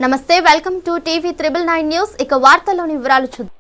నమస్తే, welcome to TV 999 news. ఇక వార్తల్లోని వివరాలు చూద్దాం.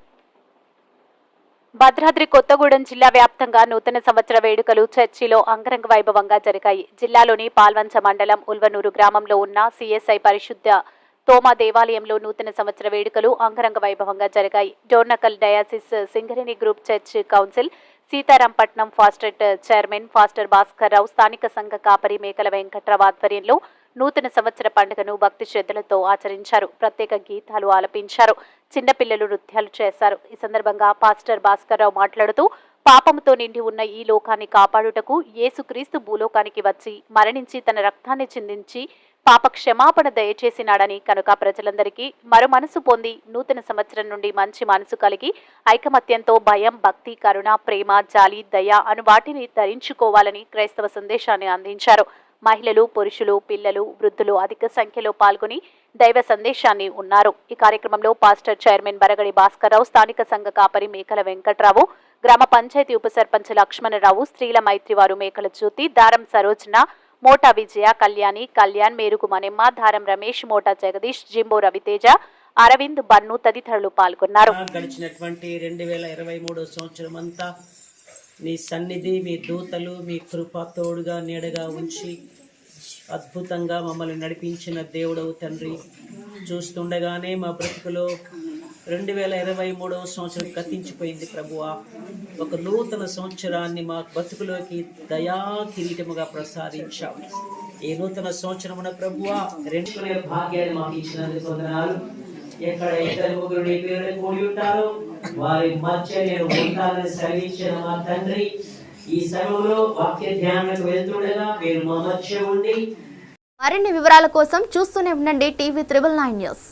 భద్రాద్రి కొత్తగూడెం జిల్లా వ్యాప్తంగా నూతన సంవత్సర వేడుకలు చర్చిలో అంగరంగ వైభవంగా జరిగాయి. జిల్లాలోని పాల్వంచ మండలం ఉల్వనూరు గ్రామంలో ఉన్న సిఎస్ఐ పరిశుద్ధ తోమా దేవాలయంలో నూతన సంవత్సర వేడుకలు అంగరంగ వైభవంగా జరిగాయి. Dornakal diocese Singareni group church council, Seetharampatnam pastorate chairman pastor Bhaskar Rao, స్థానిక సంఘ కాపరి మేకల వెంకట్రావు ఆధ్వర్యంలో నూతన సంవత్సర పండుగను భక్తి శ్రద్ధలతో ఆచరించారు. ప్రత్యేక గీతాలు ఆలపించారు. చిన్నపిల్లలు నృత్యాలు చేశారు. ఈ సందర్భంగా పాస్టర్ భాస్కర్ రావు మాట్లాడుతూ, పాపముతో నిండి ఉన్న ఈ లోకాన్ని కాపాడుటకు యేసుక్రీస్తు భూలోకానికి వచ్చి మరణించి తన రక్తాన్ని చిందించి పాప క్షమాపణ దయచేసినాడని, కనుక ప్రజలందరికీ మరో మనసు పొంది నూతన సంవత్సరం నుండి మంచి మనసు కలిగి ఐకమత్యంతో భయం, భక్తి, కరుణ, ప్రేమ, జాలి, దయ అను వాటిని ధరించుకోవాలని క్రైస్తవ సందేశాన్ని అందించారు. మహిళలు, పురుషులు, పిల్లలు, వృద్ధులు అధిక సంఖ్యలో పాల్గొని దైవ సందేశాన్ని ఉన్నారు. ఈ కార్యక్రమంలో పాస్టర్ చైర్మన్ బరగడి భాస్కర్ రావు, స్థానిక సంఘ కాపరి మేకల వెంకట్రావు, గ్రామ పంచాయతీ ఉప సర్పంచ్ లక్ష్మణరావు, స్త్రీల మైత్రి వారు మేకల జ్యోతి, దారం సరోజన, మోటా విజయ, కళ్యాణి, కళ్యాణ్, మేరుగు మణెమ్మ, దారం రమేష్, మోటా జగదీష్, జింబో రవితేజ, అరవింద్, బన్ను తదితరులు పాల్గొన్నారు. గడిచినటువంటి 2023 సంవత్సరం అంతా నీ సన్నిధి, మీ దూతలు, మీ కృప తోడుగా నీడగా ఉంచి అద్భుతంగా మమ్మల్ని నడిపించిన దేవుడవు తండ్రి. చూస్తుండగానే మా బ్రతుకులో 2023 సంవత్సరం గతించిపోయింది ప్రభువా. ఒక నూతన సంవత్సరాన్ని మా బతుకులోకి దయా కిరీటముగా ప్రసాదించావు. ఈ నూతన సంవత్సరమున ప్రభువా రెండుకునే భాగ్యాన్ని మాకు ఇచ్చినందుకు వందనాలు. ఎక్కడ ఇద్దరు ముగ్గురు నీ పేరుని కూడి ఉంటారో వారి మధ్య నేను ఉంటానని సెలవించిన మా తండ్రి, ఈ సమయంలో వాక్య ధ్యానానికి వెళ్తుండగా మీరు మా మధ్య ఉండి మరిన్ని వివరాల కోసం చూస్తూనే ఉండండి టీవీ 999 న్యూస్.